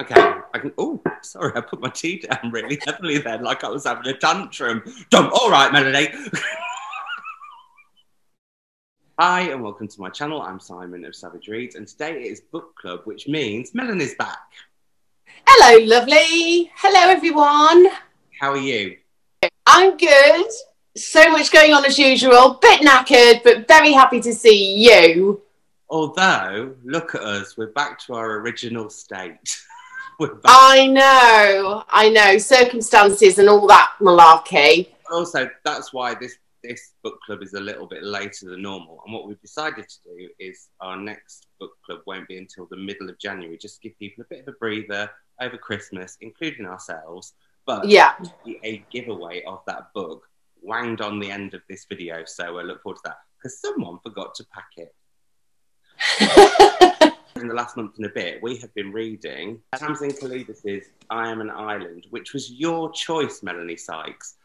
Okay, I can. Oh, sorry, I put my tea down really heavily then, like I was having a tantrum. All right, Melanie. Hi, and welcome to my channel. I'm Simon of Savidge Reads, and today it is book club, which means Melanie's back. Hello, lovely. Hello, everyone. How are you? I'm good. So much going on as usual. Bit knackered, but very happy to see you. Although, look at us, we're back to our original state. I know. Circumstances and all that malarkey. Also, that's why this book club is a little bit later than normal. And what we've decided to do is our next book club won't be until the middle of January, just to give people a bit of a breather over Christmas, including ourselves. But yeah, a giveaway of that book wanged on the end of this video. So we'll look forward to that because someone forgot to pack it. In the last month and a bit, we have been reading Tamsin Calidas' I Am an Island, which was your choice, Melanie Sykes.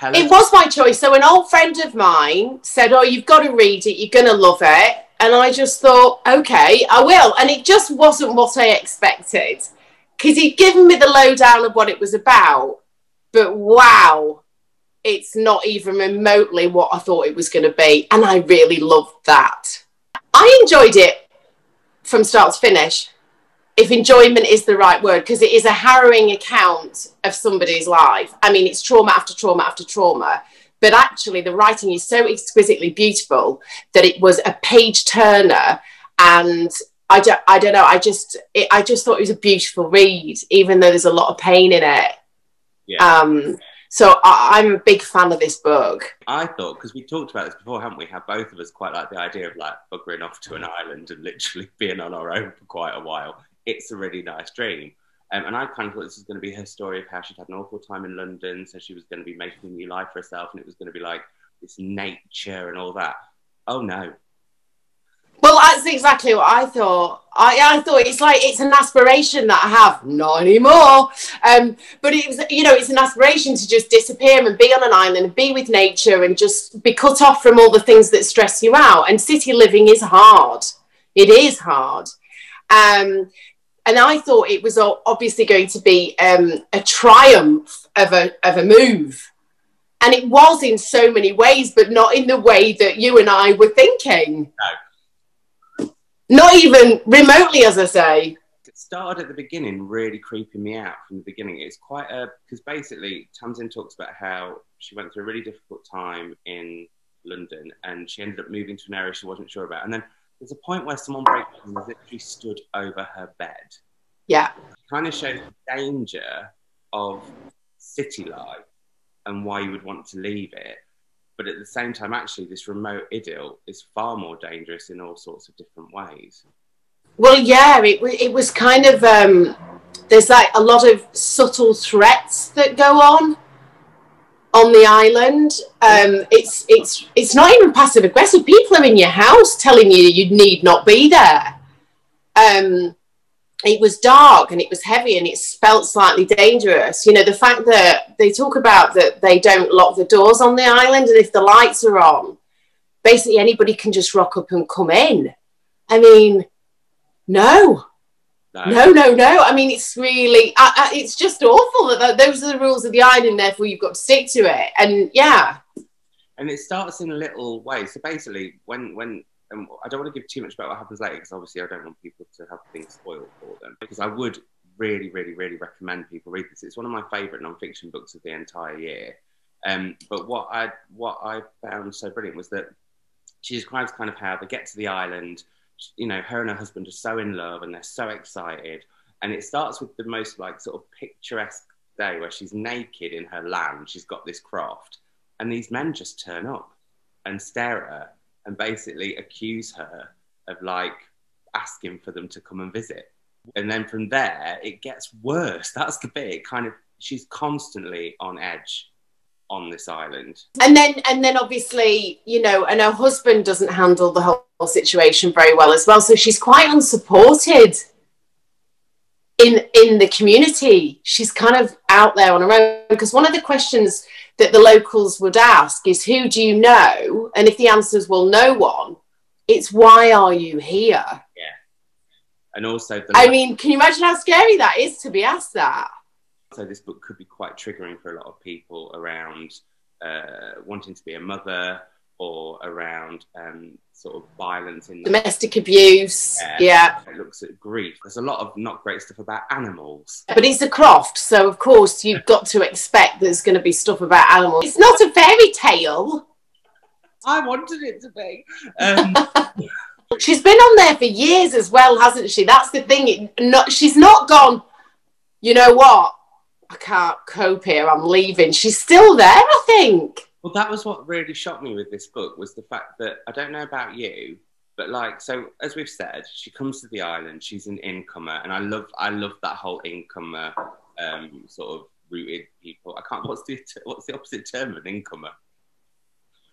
It was my choice. So an old friend of mine said, oh, you've got to read it. You're going to love it. And I just thought, okay, I will. And it just wasn't what I expected because he'd given me the lowdown of what it was about. But wow, it's not even remotely what I thought it was going to be. And I really loved that. I enjoyed it from start to finish, if enjoyment is the right word, because it is a harrowing account of somebody's life. I mean, it's trauma after trauma after trauma, but actually the writing is so exquisitely beautiful that it was a page turner. And I don't know, I just thought it was a beautiful read, even though there's a lot of pain in it. Yeah. So I'm a big fan of this book. I thought, because we talked about this before, haven't we? How both of us quite like the idea of like buggering off to an island and literally being on our own for quite a while. It's a really nice dream. And I kind of thought this was going to be her story of how she'd had an awful time in London, so she was going to be making a new life for herself, and it was going to be like this nature and all that. Oh no. Well, that's exactly what I thought. I thought it's an aspiration that I have, not anymore. But it was, it's an aspiration to just disappear and be on an island and be with nature and just be cut off from all the things that stress you out. And city living is hard. It is hard. And I thought it was obviously going to be a triumph of a move. And it was in so many ways, but not in the way that you and I were thinking. No. Not even remotely, as I say. It started at the beginning really creeping me out from the beginning. It's quite because basically Tamsin talks about how she went through a really difficult time in London and she ended up moving to an area she wasn't sure about. And then there's a point where someone breaks in and literally stood over her bed. Yeah. It kind of shows the danger of city life and why you would want to leave it. But at the same time, actually, this remote idyll is far more dangerous in all sorts of different ways. Well, yeah, it was kind of, there's like a lot of subtle threats that go on the island. It's not even passive aggressive. People are in your house telling you you need not be there. It was dark and it was heavy and it felt slightly dangerous. The fact that they talk about that they don't lock the doors on the island and if the lights are on, basically anybody can just rock up and come in. I mean, no. I mean, it's really, it's just awful that those are the rules of the island, therefore you've got to stick to it. And yeah. And it starts in a little way. So basically, when I don't want to give too much about what happens later because obviously I don't want people to have things spoiled for them. Because I would really, really, really recommend people read this. It's one of my favourite non-fiction books of the entire year. But what I found so brilliant was that she describes kind of how they get to the island. Her and her husband are so in love and they're so excited. And it starts with the most like sort of picturesque day where she's naked in her land. She's got this craft, and these men just turn up and stare at her and basically accuse her of like asking for them to come and visit. And then from there, it gets worse. That's the bit. She's constantly on edge on this island. And then obviously, and her husband doesn't handle the whole situation very well as well. So she's quite unsupported in the community. She's kind of out there on her own because one of the questions that the locals would ask is, who do you know? And if the answer is, well, no one, it's why are you here? Yeah. And also, I mean, can you imagine how scary that is to be asked that? So this book could be quite triggering for a lot of people around wanting to be a mother, or around sort of violence in domestic abuse. Yeah. It looks at grief. There's a lot of not great stuff about animals. But it's a croft, so of course you've got to expect there's going to be stuff about animals. It's not a fairy tale. I wanted it to be. She's been on there for years as well, hasn't she? That's the thing. She's not gone, you know what? I can't cope here, I'm leaving. She's still there, I think. Well, that was what really shocked me with this book, was the fact that, I don't know about you, but like, so as we've said, she comes to the island, she's an incomer, and I love that whole incomer sort of rooted people. I can't, what's the opposite term of an incomer?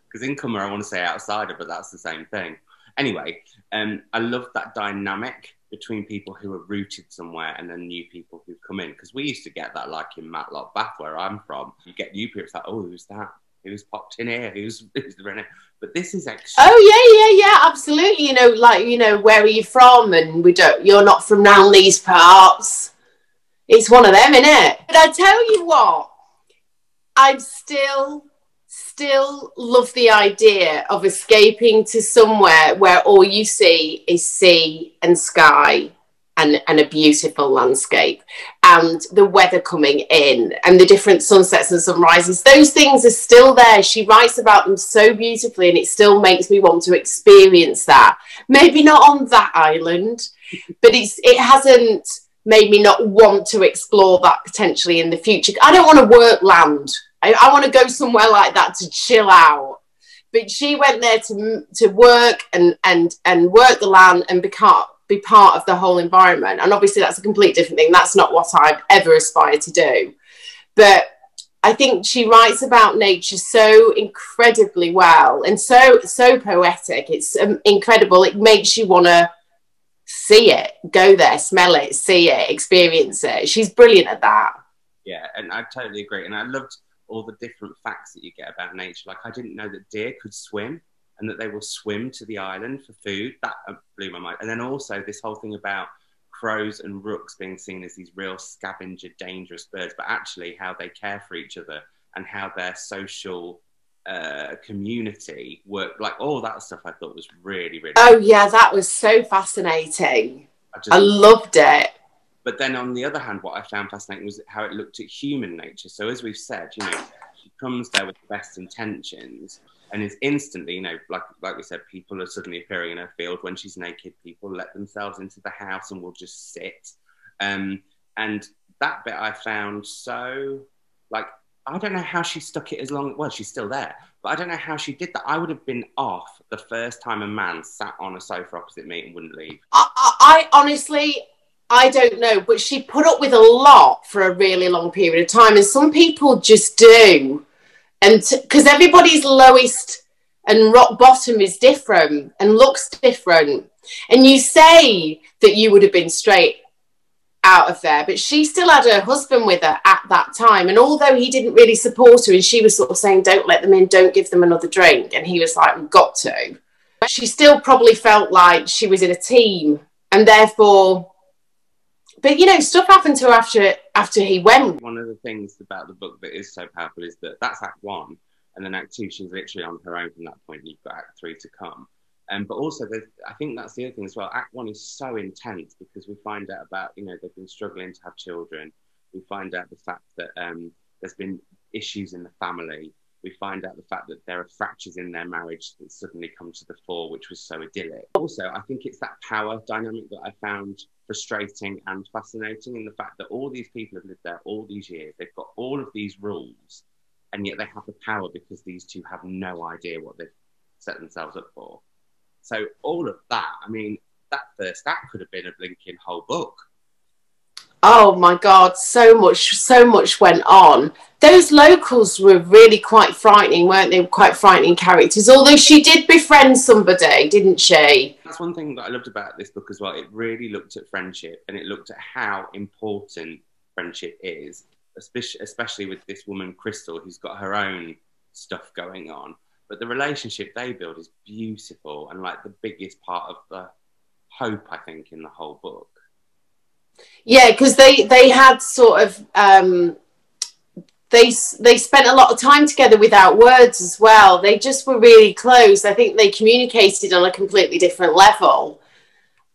Because incomer, I want to say outsider, but that's the same thing. Anyway, I love that dynamic between people who are rooted somewhere and then new people who come in. Because we used to get that, like in Matlock Bath, where I'm from. You get new people, it's like, oh, who's that? Who's popped in here? Who's running? But this is extra. Oh yeah, absolutely. You know, like, you know, where are you from? And you're not from round these parts. It's one of them, isn't it? But I tell you what, I'm still love the idea of escaping to somewhere where all you see is sea and sky and a beautiful landscape, and the weather coming in, and the different sunsets and sunrises. Those things are still there. She writes about them so beautifully, and it still makes me want to experience that. Maybe not on that island, but it hasn't made me not want to explore that potentially in the future. I don't want to work land. I want to go somewhere like that to chill out. But she went there to work and work the land and be part of the whole environment. And obviously that's a complete different thing. That's not what I've ever aspired to do. But I think she writes about nature so incredibly well, and so poetic. It's incredible. It makes you want to see it, go there, smell it, see it, experience it. She's brilliant at that. Yeah, and I totally agree. And I loved all the different facts that you get about nature. Like, I didn't know that deer could swim, and that they will swim to the island for food. That blew my mind. And then also this whole thing about crows and rooks being seen as these real scavenger, dangerous birds, but actually how they care for each other and how their social community work. Like, all that stuff I thought was really, really Oh yeah, that was so fascinating. I loved it. But then on the other hand, what I found fascinating was how it looked at human nature. So as we've said, you know, she comes there with the best intentions and is instantly, you know, like we said, people are suddenly appearing in her field. When she's naked, people let themselves into the house and will just sit. And that bit I found so, like, I don't know how she stuck it as long, well, she's still there, but I don't know how she did that. I would have been off the first time a man sat on a sofa opposite me and wouldn't leave. I honestly, I don't know, but she put up with a lot for a really long period of time, and some people just do. And because everybody's lowest and rock bottom is different and looks different. And you say that you would have been straight out of there, but she still had her husband with her at that time. And although he didn't really support her, and she was sort of saying, don't let them in, don't give them another drink. And he was like, we've got to. She still probably felt like she was in a team, and therefore... But, you know, stuff happened to her after he went. One of the things about the book that is so powerful is that that's Act 1, and then Act 2, she's literally on her own from that point, and you've got Act 3 to come. But also, I think that's the other thing as well. Act 1 is so intense because we find out about, you know, they've been struggling to have children. We find out the fact that there's been issues in the family. We find out the fact that there are fractures in their marriage that suddenly come to the fore, which was so idyllic. Also, I think it's that power dynamic that I found frustrating and fascinating, in the fact that all these people have lived there all these years. They've got all of these rules, and yet they have the power because these two have no idea what they've set themselves up for. So all of that, I mean, that first act could have been a blinking whole book. Oh my God, so much went on. Those locals were really quite frightening, weren't they? Quite frightening characters, although she did befriend somebody, didn't she? That's one thing that I loved about this book as well. It really looked at friendship, and it looked at how important friendship is, especially with this woman, Crystal, who's got her own stuff going on. But the relationship they build is beautiful, and like the biggest part of the hope, I think, in the whole book. Yeah, because they had sort of they spent a lot of time together without words as well. They just were really close. I think they communicated on a completely different level.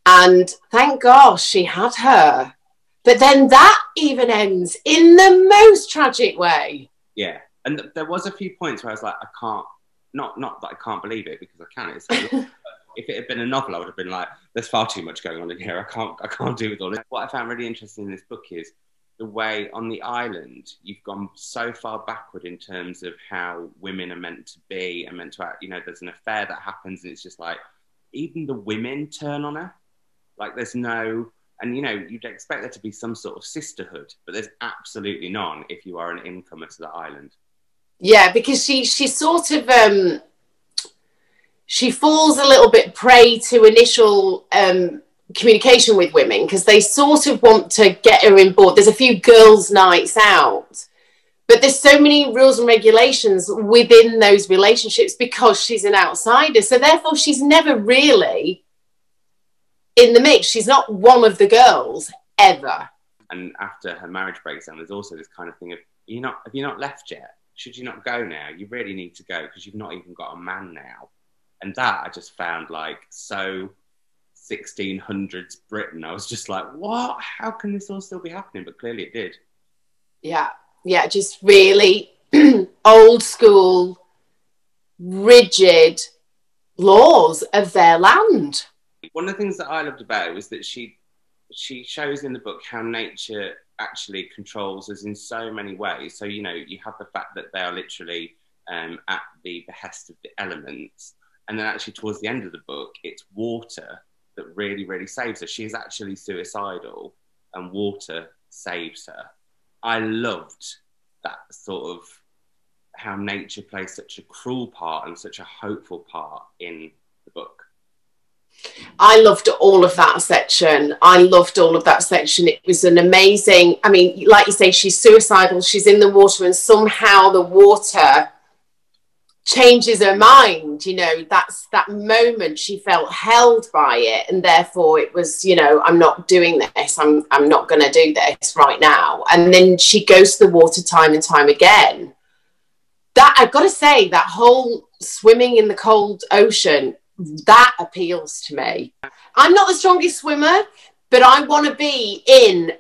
And thank gosh she had her. But then that even ends in the most tragic way. Yeah. And there was a few points where I was like, I can't, not that I can't believe it, because I can. It's if it had been a novel, I would have been like, there's far too much going on in here. I can't do with all this. What I found really interesting in this book is the way on the island you've gone so far backward in terms of how women are meant to be and meant to act. You know, there's an affair that happens and it's just like, even the women turn on her. Like there's no, and you know, you'd expect there to be some sort of sisterhood, but there's absolutely none if you are an incomer to the island. Yeah, because she sort of she falls a little bit prey to initial communication with women, because they sort of want to get her in board. There's a few girls' nights out, but there's so many rules and regulations within those relationships because she's an outsider. So therefore, she's never really in the mix. She's not one of the girls ever. And after her marriage breaks down, there's also this kind of thing of, have you not left yet? Should you not go now? You really need to go because you've not even got a man now. And that I just found like so 1600s Britain. I was just like, what? How can this all still be happening? But clearly it did. Yeah, just really old school, rigid laws of their land. One of the things that I loved about it was that she shows in the book how nature actually controls us in so many ways. So, you know, you have the fact that they are literally at the behest of the elements. And then actually towards the end of the book, it's water that really, really saves her. She's actually suicidal and water saves her. I loved that sort of how nature plays such a cruel part and such a hopeful part in the book. I loved all of that section. It was an amazing, I mean, like you say, she's suicidal, she's in the water, and somehow the water changes her mind. You know, that's that moment she felt held by it, and therefore it was, you know, I'm not doing this, I'm not going to do this right now. And then she goes to the water time and time again. That, I've got to say, that whole swimming in the cold ocean, that appeals to me. I'm not the strongest swimmer, but I want to be in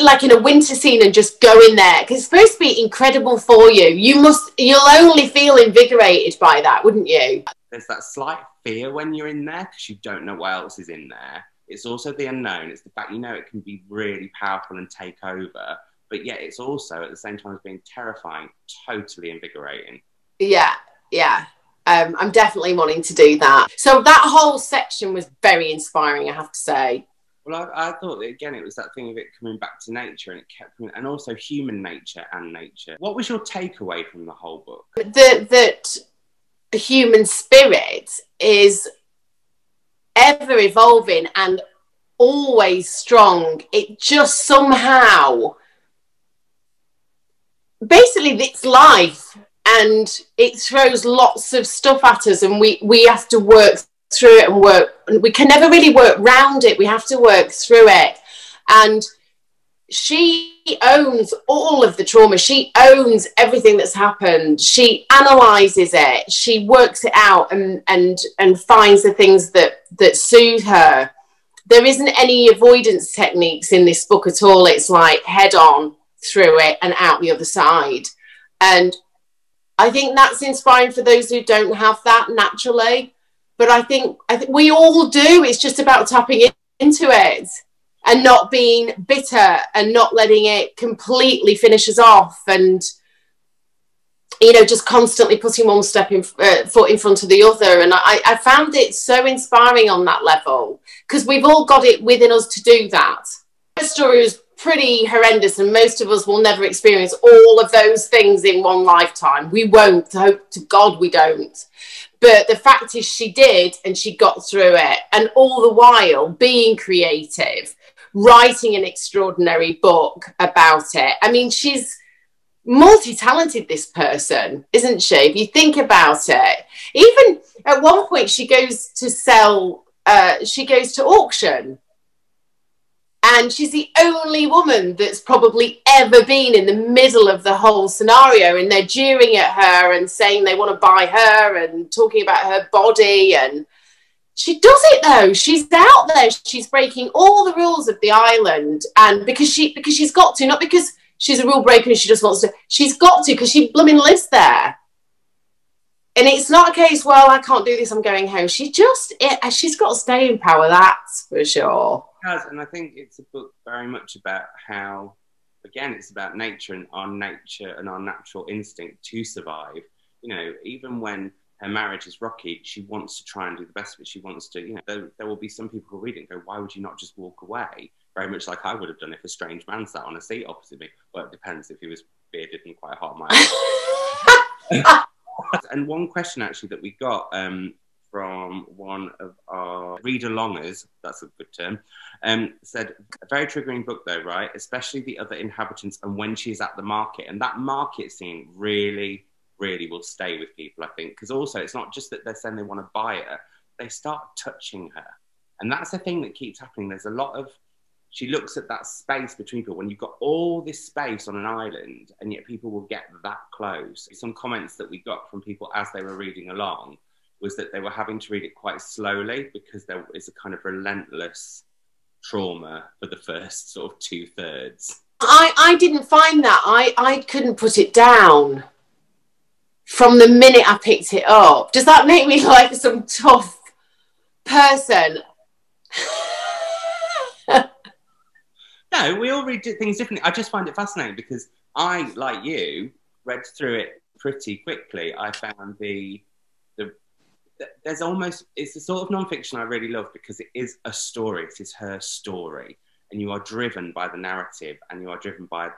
like in a winter scene and just go in there, because it's supposed to be incredible for you. You'll only feel invigorated by that, wouldn't you? There's that slight fear when you're in there because you don't know what else is in there. It's also the unknown. It's the fact, you know, it can be really powerful and take over, but yet it's also at the same time as being terrifying, totally invigorating. Yeah. I'm definitely wanting to do that. So that whole section was very inspiring, I have to say. Well, I thought that, again, it was that thing of it coming back to nature, and it kept coming, and also human nature and nature. What was your takeaway from the whole book? That the human spirit is ever evolving and always strong. It just somehow, basically, it's life. And it throws lots of stuff at us, and we have to work through it and we can never really work round it. We have to work through it. And she owns all of the trauma. She owns everything that's happened. She analyzes it. She works it out and finds the things that soothe her. There isn't any avoidance techniques in this book at all. It's like head on through it and out the other side. And I think that's inspiring for those who don't have that naturally. But I think we all do. It's just about tapping into it and not being bitter and not letting it completely finish us off. And, you know, just constantly putting one foot in front of the other. And I found it so inspiring on that level, because we've all got it within us to do that. The story was pretty horrendous, and most of us will never experience all of those things in one lifetime. We won't. Hope to God we don't. But the fact is she did, and she got through it, and all the while being creative, writing an extraordinary book about it. I mean, she's multi-talented, this person, isn't she? If you think about it, even at one point she goes to auction. And she's the only woman that's probably ever been in the middle of the whole scenario, and they're jeering at her and saying they want to buy her and talking about her body. And she does it though. She's out there. She's breaking all the rules of the island, and because she's got to, not because she's a rule breaker and she just wants to. She's got to because she blooming lives there. And it's not a case, well, I can't do this, I'm going home. She's got staying power, that's for sure. It has, and I think it's a book very much about how, again, it's about nature and our natural instinct to survive. You know, even when her marriage is rocky, she wants to try and do the best of it. She wants to, you know, there will be some people who read it and go, why would you not just walk away? Very much like I would have done if a strange man sat on a seat opposite me. Well, it depends if he was bearded and quite hot. And one question actually that we got from one of our read-alongers, that's a good term, said, a very triggering book though, right? Especially the other inhabitants and when she's at the market. And that market scene really, really will stay with people, I think. Because also it's not just that they're saying they want to buy her, they start touching her. And that's the thing that keeps happening. There's a lot of, she looks at that space between people when you've got all this space on an island and yet people will get that close. Some comments that we got from people as they were reading along was that they were having to read it quite slowly because there is a kind of relentless trauma for the first sort of 2/3. I didn't find that. I couldn't put it down from the minute I picked it up. Does that make me like some tough person? No, we all read things differently. I just find it fascinating because I, like you, read through it pretty quickly. I found there's almost, it's the sort of non-fiction I really love because it is a story. It is her story. And you are driven by the narrative and you are driven by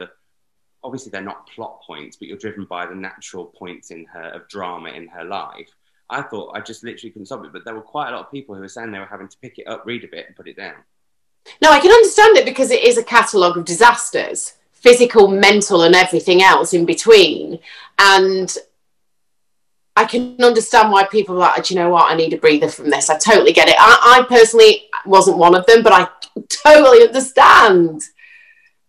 obviously they're not plot points, but you're driven by the natural points of drama in her life. I thought I just literally couldn't stop it, but there were quite a lot of people who were saying they were having to pick it up, read a bit and put it down. No, I can understand it because it is a catalogue of disasters, physical, mental, and everything else in between. And I can understand why people are like, do you know what, I need a breather from this. I totally get it. I personally wasn't one of them, but I totally understand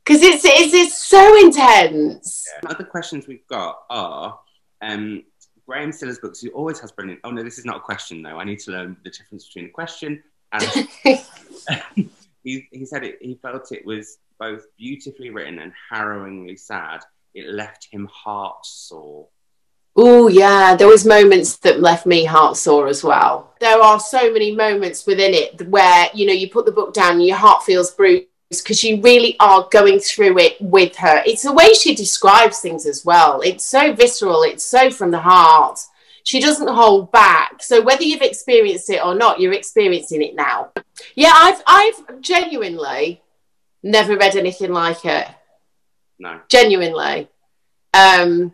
because it's so intense. Yeah. Other questions we've got are Graham Stiller's books. He always has brilliant. Oh no, this is not a question though. I need to learn the difference between a question and. He said he felt it was both beautifully written and harrowingly sad. It left him heart sore. Oh yeah, there was moments that left me heart sore as well. There are so many moments within it where, you know, you put the book down and your heart feels bruised because you really are going through it with her. It's the way she describes things as well. It's so visceral. It's so from the heart. She doesn't hold back. So whether you've experienced it or not, you're experiencing it now. Yeah, I've genuinely never read anything like it. No. Genuinely. I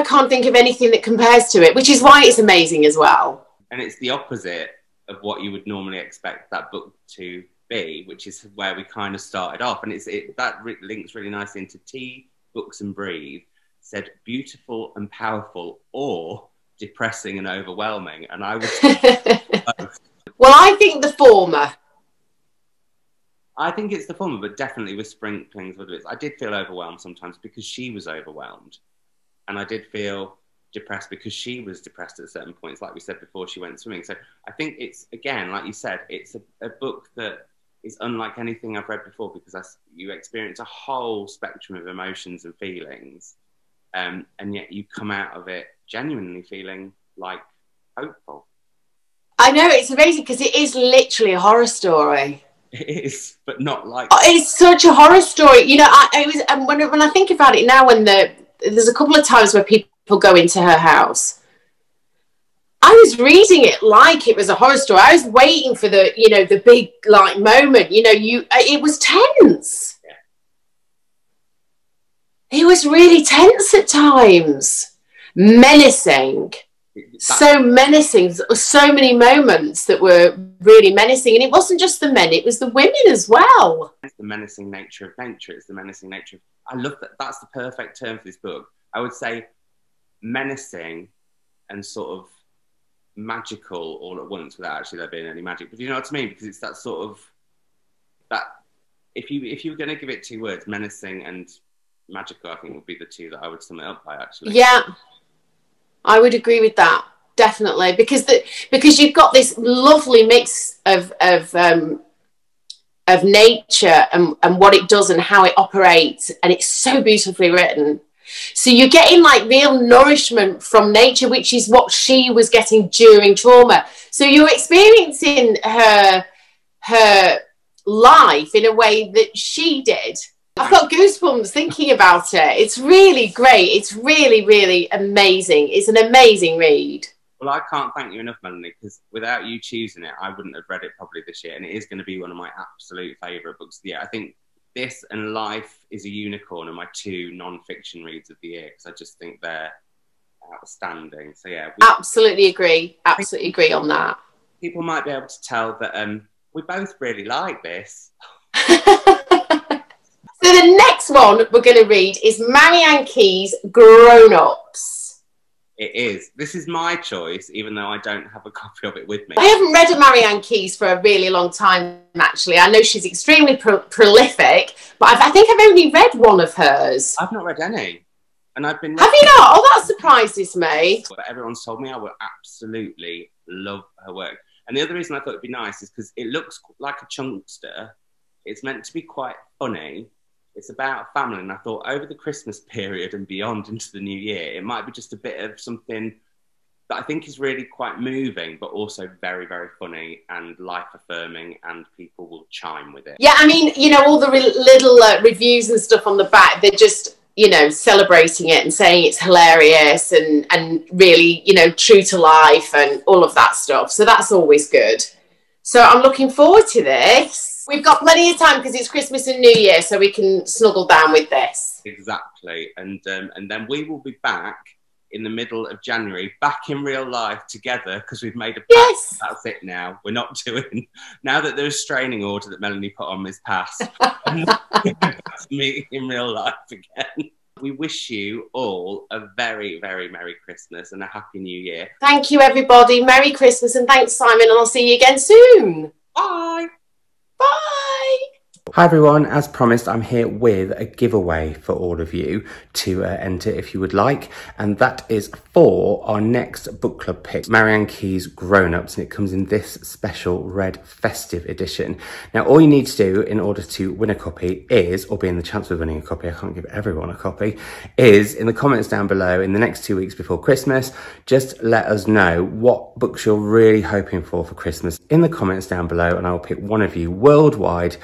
can't think of anything that compares to it, which is why it's amazing as well. And it's the opposite of what you would normally expect that book to be, which is where we kind of started off. And that links really nicely into Tea, Books and Breathe. Said beautiful and powerful or depressing and overwhelming. And I was Well, I think the former. I think it's the former, but definitely with sprinklings of it. I did feel overwhelmed sometimes because she was overwhelmed. And I did feel depressed because she was depressed at certain points, like we said before she went swimming. So I think it's, again, like you said, it's a book that is unlike anything I've read before because you experience a whole spectrum of emotions and feelings. And yet you come out of it genuinely feeling like hopeful. I know, it's amazing because it is literally a horror story. It is, but not like it's such a horror story. You know, when I think about it now, there's a couple of times where people go into her house, I was reading it like it was a horror story. I was waiting for the big like moment. It was tense. It was really tense at times. Menacing. So menacing. So many moments that were really menacing. And it wasn't just the men, it was the women as well. It's the menacing nature of nature. It's the menacing nature of... I love that. That's the perfect term for this book. I would say menacing and sort of magical all at once without actually there being any magic. But you know what I mean? Because it's that sort of, that if you were going to give it 2 words, menacing and magical, I think would be the 2 that I would sum it up by, actually. Yeah, I would agree with that, definitely, because you've got this lovely mix of nature and what it does and how it operates, and it's so beautifully written. So you're getting like real nourishment from nature, which is what she was getting during trauma. So you're experiencing her life in a way that she did. I've got goosebumps thinking about it. It's really great. It's really, really amazing. It's an amazing read. Well, I can't thank you enough, Melanie, because without you choosing it, I wouldn't have read it probably this year. And it is going to be one of my absolute favourite books. Yeah, I think this and Life is a Unicorn are my 2 non-fiction reads of the year, because I just think they're outstanding. So yeah. Absolutely agree. Absolutely agree on that. People might be able to tell that we both really like this. So the next one we're going to read is Marianne Keyes' Grown Ups. It is. This is my choice, even though I don't have a copy of it with me. I haven't read a Marianne Keyes for a really long time, actually. I know she's extremely prolific, but I think I've only read one of hers. I've not read any. And I've been... Have you not? Oh, that surprises me. But everyone's told me I will absolutely love her work. And the other reason I thought it'd be nice is because it looks like a chunkster. It's meant to be quite funny. It's about family, and I thought over the Christmas period and beyond into the new year, it might be just a bit of something that I think is really quite moving, but also very, very funny and life-affirming, and people will chime with it. Yeah, I mean, you know, all the little reviews and stuff on the back, they're just, you know, celebrating it and saying it's hilarious and really, you know, true to life and all of that stuff. So that's always good. So I'm looking forward to this. We've got plenty of time because it's Christmas and New Year, so we can snuggle down with this. Exactly. And then we will be back in the middle of January, back in real life together, because we've made a pact. Yes. That's it now. We're not doing... Now that the restraining order that Melanie put on is passed, meet in real life again. We wish you all a very, very Merry Christmas and a Happy New Year. Thank you, everybody. Merry Christmas, and thanks, Simon, and I'll see you again soon. Bye. Bye. Hi everyone, as promised, I'm here with a giveaway for all of you to enter if you would like, and that is for our next book club pick, Marianne Keyes' Grown Ups, and it comes in this special red festive edition. Now, all you need to do in order to win a copy is, or be in the chance of winning a copy, I can't give everyone a copy, is in the comments down below in the next 2 weeks before Christmas, just let us know what books you're really hoping for Christmas in the comments down below, and I'll pick one of you worldwide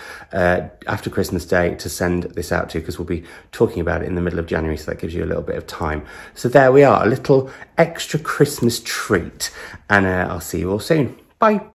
after Christmas Day to send this out to, because we'll be talking about it in the middle of January, so that gives you a little bit of time. So there we are, a little extra Christmas treat, and I'll see you all soon. Bye.